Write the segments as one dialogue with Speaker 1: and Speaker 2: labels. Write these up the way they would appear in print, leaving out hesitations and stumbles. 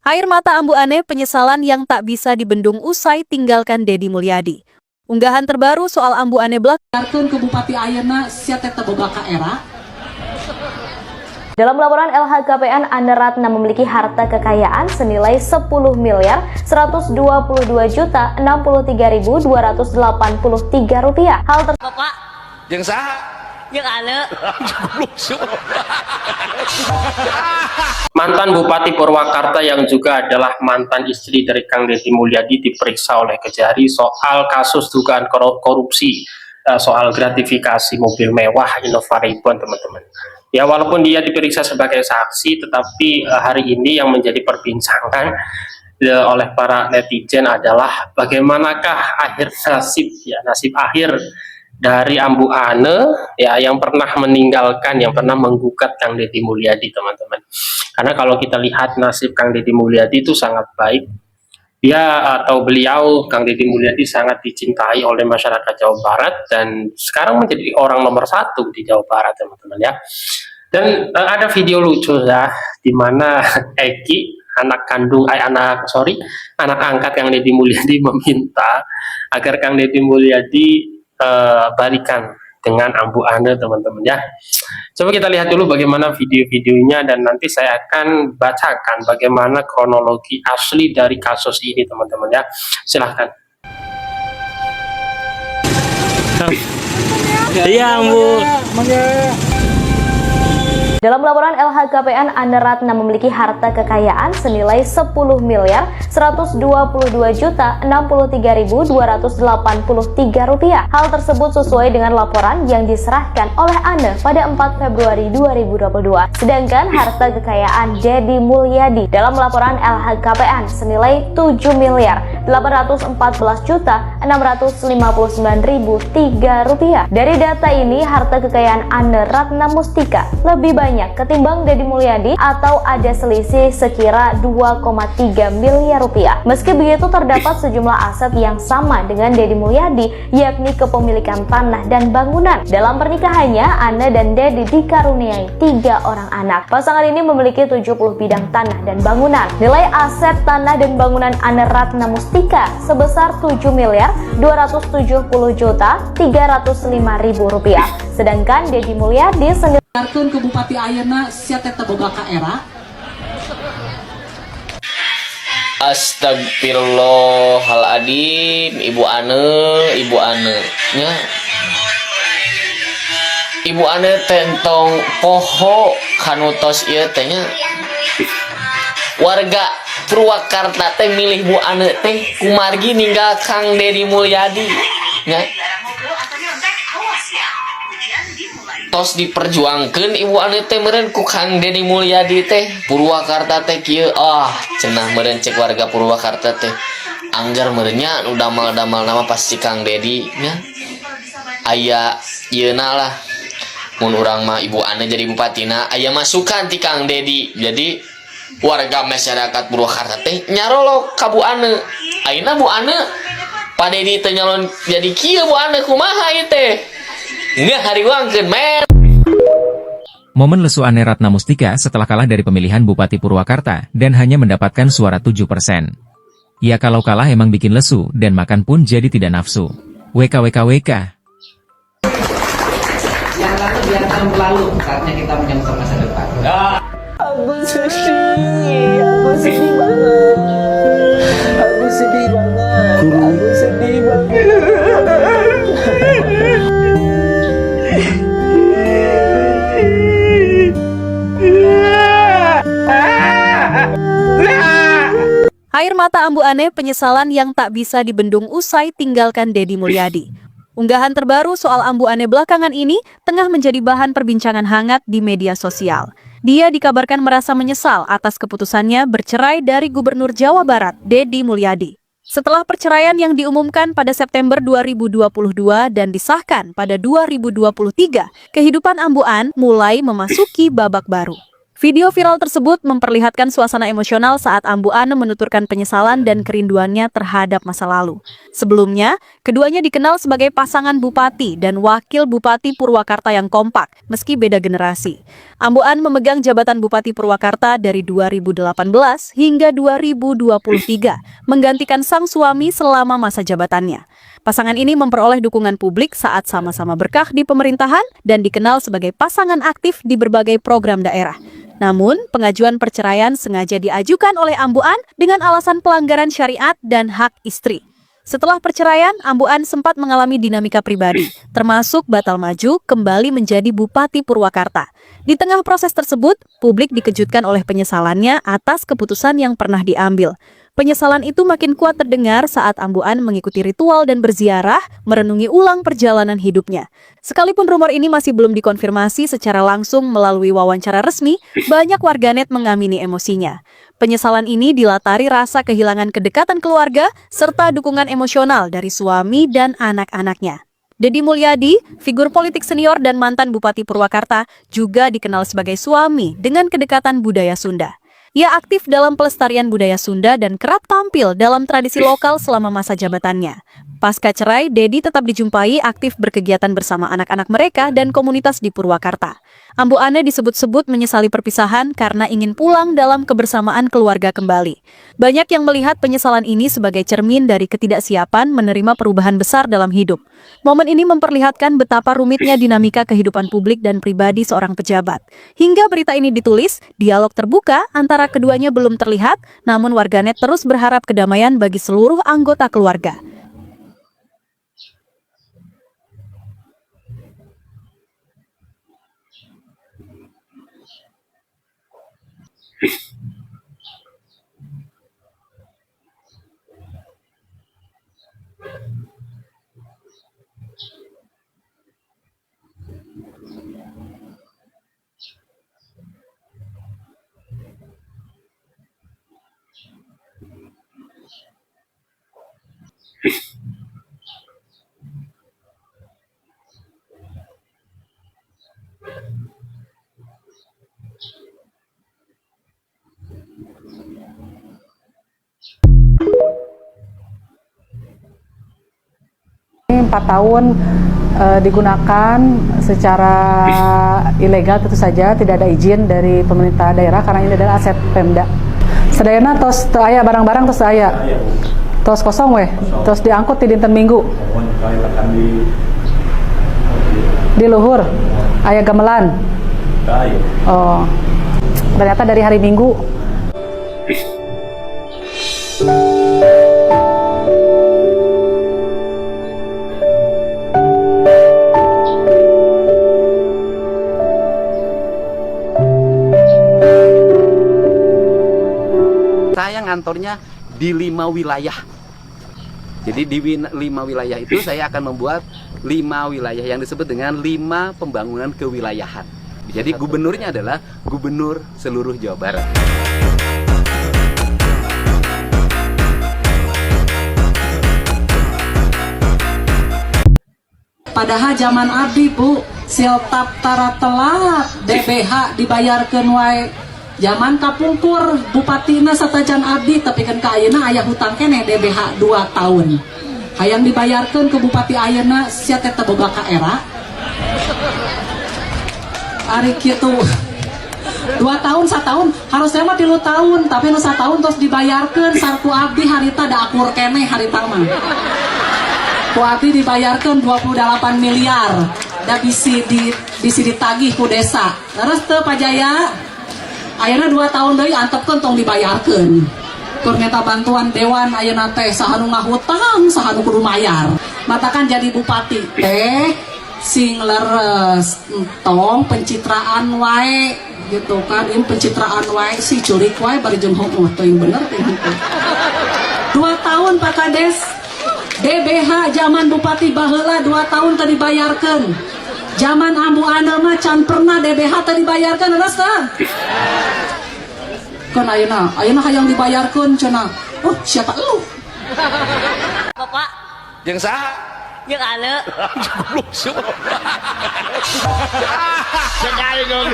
Speaker 1: Air mata Ambu Ane penyesalan yang tak bisa dibendung usai tinggalkan Deddy Mulyadi. Unggahan terbaru soal Ambu Ane
Speaker 2: Kartun ke Bupati Ayeuna sia teh boga ka era.
Speaker 3: Dalam laporan LHKPN, Ane Ratna memiliki harta kekayaan senilai 10 miliar 122 juta 63.283 rupiah. Hal tersebut
Speaker 4: Bapak
Speaker 5: Yang saha?
Speaker 4: yang Ane
Speaker 6: Mantan Bupati Purwakarta yang juga adalah mantan istri dari Kang Deddy Mulyadi diperiksa oleh Kejari soal kasus dugaan korupsi, soal gratifikasi mobil mewah Innova Ribbon, teman-teman. Ya, walaupun dia diperiksa sebagai saksi, tetapi hari ini yang menjadi perbincangan oleh para netizen adalah bagaimanakah akhir nasib akhir dari Ambu Ane ya, yang pernah meninggalkan, yang pernah menggugat Kang Deddy Mulyadi, teman-teman. Karena kalau kita lihat nasib Kang Deddy Mulyadi itu sangat baik. Dia atau beliau Kang Deddy Mulyadi sangat dicintai oleh masyarakat Jawa Barat dan sekarang menjadi orang nomor 1 di Jawa Barat, teman-teman ya. Dan ada video lucu ya, di mana Eki anak angkat Kang Deddy Mulyadi meminta agar Kang Deddy Mulyadi balikan dengan Ambu Ane, teman-teman ya. Coba kita lihat dulu bagaimana video-videonya dan nanti saya akan bacakan bagaimana kronologi asli dari kasus ini, teman-teman ya. Silahkan.
Speaker 5: Iya, Bu.
Speaker 3: Dalam laporan LHKPN, Ane Ratna memiliki harta kekayaan senilai 10 miliar 122 juta 63.283 rupiah. Hal tersebut sesuai dengan laporan yang diserahkan oleh Ane pada 4 Februari 2022. Sedangkan harta kekayaan Deddy Mulyadi dalam laporan LHKPN senilai 7 miliar 814 juta 659.003 rupiah. Dari data ini, harta kekayaan Ane Ratna Mustika lebih banyak ketimbang Deddy Mulyadi atau ada selisih sekira 2,3 miliar rupiah. Meski begitu, terdapat sejumlah aset yang sama dengan Deddy Mulyadi, yakni kepemilikan tanah dan bangunan. Dalam pernikahannya, Ane dan Deddy dikaruniai 3 orang anak. Pasangan ini memiliki 70 bidang tanah dan bangunan. Nilai aset tanah dan bangunan Ane Ratna Mustika sebesar 7 miliar 270 juta 305.000 rupiah. Sedangkan Deddy Mulyadi
Speaker 2: Kartun ke Bupati Ayeuna sia teh boga ka era.
Speaker 5: Astagfirullahaladzim, Ibu Ane nya. Ibu Ane tentong poho kanutos ieu teh nya. Warga Purwakarta teh milih Bu Ane teh kumargi ninggal Kang Deddy Mulyadi nya. Tos diperjuangkeun Ibu Ane teh meureun ku Kang Deddy Mulyadi teh. Purwakarta teh kieu cenah meureun cek warga Purwakarta teh anggar meureunnya nu damal-damal nama pasti Kang Deddy nya. Aya ieuna lah mun urang mah Ibu Ane jadi bupatina aya masukan ti Kang Deddy. Jadi warga masyarakat Purwakarta teh nyarolok ka Bu Ane. Ayeuna Bu Ane Pak Deddy teh nyalon jadi kieu Bu Ane kumaha ieu teh? Nggak hari uangkeun men.
Speaker 7: Momen lesu Ane Ratna Mustika setelah kalah dari pemilihan Bupati Purwakarta dan hanya mendapatkan suara 7%. Ya kalau kalah emang bikin lesu dan makan pun jadi tidak nafsu. WKWKWK.
Speaker 2: Yang lalu biarkan berlalu, saatnya kita menyongsong masa depan.
Speaker 4: Aku sedih banget. Aku sedih banget.
Speaker 1: Air mata Ambu Ane penyesalan yang tak bisa dibendung usai tinggalkan Deddy Mulyadi. Unggahan terbaru soal Ambu Ane belakangan ini tengah menjadi bahan perbincangan hangat di media sosial. Dia dikabarkan merasa menyesal atas keputusannya bercerai dari Gubernur Jawa Barat, Deddy Mulyadi. Setelah perceraian yang diumumkan pada September 2022 dan disahkan pada 2023, kehidupan Ambu Ane mulai memasuki babak baru. Video viral tersebut memperlihatkan suasana emosional saat Ambu Ane menuturkan penyesalan dan kerinduannya terhadap masa lalu. Sebelumnya, keduanya dikenal sebagai pasangan bupati dan wakil bupati Purwakarta yang kompak, meski beda generasi. Ambu Ane memegang jabatan Bupati Purwakarta dari 2018 hingga 2023, menggantikan sang suami selama masa jabatannya. Pasangan ini memperoleh dukungan publik saat sama-sama berkah di pemerintahan dan dikenal sebagai pasangan aktif di berbagai program daerah. Namun, pengajuan perceraian sengaja diajukan oleh Ambu Ane dengan alasan pelanggaran syariat dan hak istri. Setelah perceraian, Ambu Ane sempat mengalami dinamika pribadi, termasuk batal maju kembali menjadi Bupati Purwakarta. Di tengah proses tersebut, publik dikejutkan oleh penyesalannya atas keputusan yang pernah diambil. Penyesalan itu makin kuat terdengar saat Ambu Ane mengikuti ritual dan berziarah, merenungi ulang perjalanan hidupnya. Sekalipun rumor ini masih belum dikonfirmasi secara langsung melalui wawancara resmi, banyak warganet mengamini emosinya. Penyesalan ini dilatari rasa kehilangan kedekatan keluarga serta dukungan emosional dari suami dan anak-anaknya. Deddy Mulyadi, figur politik senior dan mantan Bupati Purwakarta, juga dikenal sebagai suami dengan kedekatan budaya Sunda. Ia aktif dalam pelestarian budaya Sunda dan kerap tampil dalam tradisi lokal selama masa jabatannya. Pasca cerai, Deddy tetap dijumpai aktif berkegiatan bersama anak-anak mereka dan komunitas di Purwakarta. Ambu Ane disebut-sebut menyesali perpisahan karena ingin pulang dalam kebersamaan keluarga kembali. Banyak yang melihat penyesalan ini sebagai cermin dari ketidaksiapan menerima perubahan besar dalam hidup. Momen ini memperlihatkan betapa rumitnya dinamika kehidupan publik dan pribadi seorang pejabat. Hingga berita ini ditulis, dialog terbuka antara keduanya belum terlihat, namun warganet terus berharap kedamaian bagi seluruh anggota keluarga.
Speaker 8: Ini 4 tahun digunakan secara ilegal, tentu saja tidak ada izin dari pemerintah daerah karena ini adalah aset Pemda. Sedayana tos aya barang-barang tos aya. Tos kosong weh, tos diangkut di dinten Minggu. Di luhur aya gamelan. Oh. Ternyata dari hari Minggu.
Speaker 2: Saya ngantornya di 5 wilayah. Jadi di 5 wilayah itu saya akan membuat 5 wilayah yang disebut dengan 5 pembangunan kewilayahan. Jadi gubernurnya adalah gubernur seluruh Jawa Barat.
Speaker 9: Padahal zaman abdi Bu, siltap tara telat DBH dibayarkeun wae. Zaman kapungkur bupatina satajan abdi tapi kan ka ayeuna aya hutang keneh DBH 2 tahun. Hayang dibayarkeun ke bupati ayeuna sia teh boga ka era. Ari kitu 2 tahun 1 tahun harusnya mah 3 tahun tapi nu 1 tahun terus dibayarkeun sarku abdi harita da akur keneh harita mah. Ku abdi dibayarkeun 28 miliar da bisi ditagih ku desa. Terus teu Pajaya ayeuna 2 tahun deui antepkeun tong dibayarkeun. Keur minta bantuan dewan ayeuna teh saha nu ngahutang, saha nu kudu mayar. Matakan jadi bupati teh sing leres entong pencitraan wae gitu kan, ini pencitraan wae si curik wae bari jeung heuh teh bener teh. 2 tahun Pak Kades DBH zaman bupati baheula 2 tahun tadi dibayarkeun. Zaman Ambu Ane mah can pernah DBH tadi dibayarkeun geus tah. Kan ayeuna hayang dibayarkeun cenah. Oh, siapa lu?
Speaker 4: Bapak.
Speaker 2: Jeung saha?
Speaker 4: Yang ale.
Speaker 10: Sekali dong.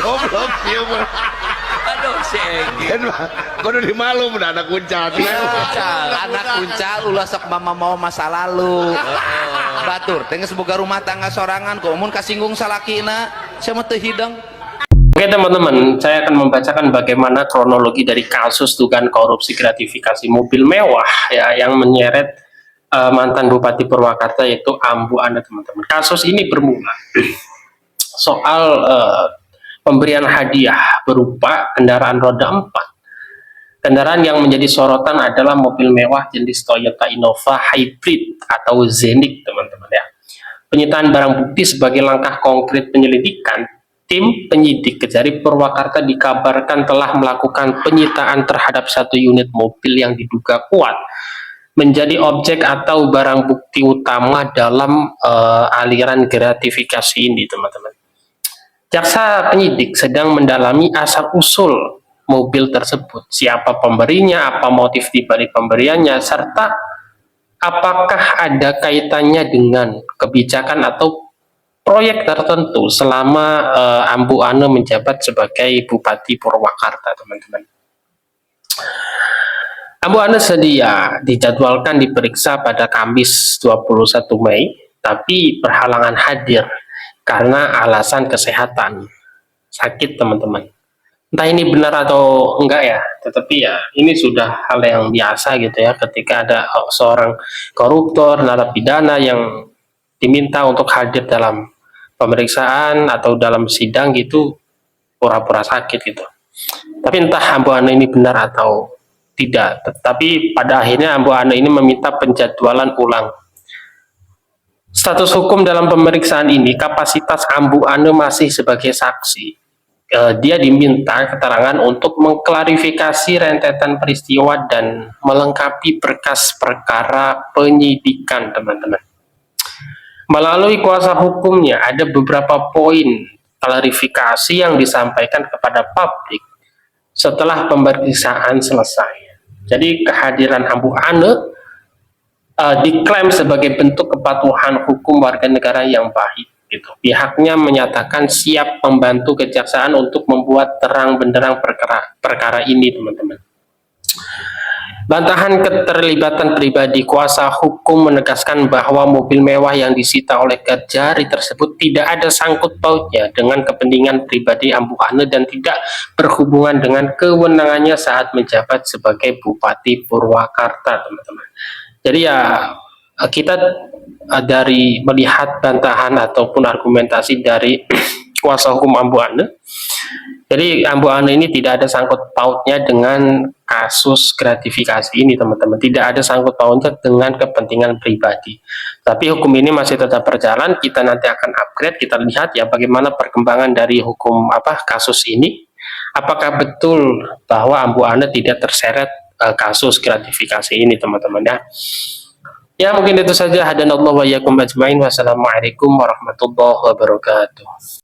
Speaker 10: Goblok dia.
Speaker 2: Aduh, si Egi.
Speaker 10: Kan kudu dimalu mun anak kuncal.
Speaker 2: Anak kuncal ulah sok mama mau masa lalu. Batur, tengah semoga rumah tangga sorangan kok mun kasinggung salakina, saya mah teu hidang.
Speaker 6: Oke teman-teman, saya akan membacakan bagaimana kronologi dari kasus dugaan korupsi gratifikasi mobil mewah ya yang menyeret mantan Bupati Purwakarta yaitu Ambu Ane teman-teman. Kasus ini bermula soal pemberian hadiah berupa kendaraan roda 4. Kendaraan yang menjadi sorotan adalah mobil mewah jenis Toyota Innova Hybrid atau Zenith teman-teman ya. Penyitaan barang bukti sebagai langkah konkret penyelidikan. Tim penyidik Kejari Purwakarta dikabarkan telah melakukan penyitaan terhadap satu unit mobil yang diduga kuat menjadi objek atau barang bukti utama dalam aliran gratifikasi ini, teman-teman. Jaksa penyidik sedang mendalami asal-usul mobil tersebut, siapa pemberinya, apa motif dibalik pemberiannya, serta apakah ada kaitannya dengan kebijakan atau proyek tertentu selama Ambu Ane menjabat sebagai Bupati Purwakarta, teman-teman. Ambu Ane sedia dijadwalkan diperiksa pada Kamis 21 Mei, tapi berhalangan hadir karena alasan kesehatan, sakit teman-teman. Entah ini benar atau enggak ya, tetapi ya ini sudah hal yang biasa gitu ya, ketika ada seorang koruptor, narapidana yang diminta untuk hadir dalam pemeriksaan atau dalam sidang gitu pura-pura sakit gitu. Tapi entah Ambu Ane ini benar atau tidak, tetapi pada akhirnya Ambu Ane ini meminta penjadwalan ulang. Status hukum dalam pemeriksaan ini, kapasitas Ambu Ane masih sebagai saksi. Dia diminta keterangan untuk mengklarifikasi rentetan peristiwa dan melengkapi berkas perkara penyidikan, teman-teman. Melalui kuasa hukumnya, ada beberapa poin klarifikasi yang disampaikan kepada publik setelah pemeriksaan selesai. Jadi kehadiran Ambu Ane diklaim sebagai bentuk kepatuhan hukum warga negara yang baik. Gitu. Pihaknya menyatakan siap membantu kejaksaan untuk membuat terang benderang perkara ini, teman-teman. Bantahan keterlibatan pribadi, kuasa hukum menegaskan bahwa mobil mewah yang disita oleh Kejari tersebut tidak ada sangkut pautnya dengan kepentingan pribadi Ambu Ane dan tidak berhubungan dengan kewenangannya saat menjabat sebagai Bupati Purwakarta, teman-teman. Jadi ya kita dari melihat bantahan ataupun argumentasi dari kuasa hukum Ambu Ane, jadi Ambu Ane ini tidak ada sangkut pautnya dengan kasus gratifikasi ini, teman-teman. Tidak ada sangkut pautnya dengan kepentingan pribadi. Tapi hukum ini masih tetap berjalan. Kita nanti akan upgrade. Kita lihat ya bagaimana perkembangan dari hukum kasus ini. Apakah betul bahwa Ambu Ane tidak terseret kasus gratifikasi ini, teman-teman ya. Ya mungkin itu saja. Hadanallahu wa iyyakum ajmain. Wassalamualaikum warahmatullahi wabarakatuh.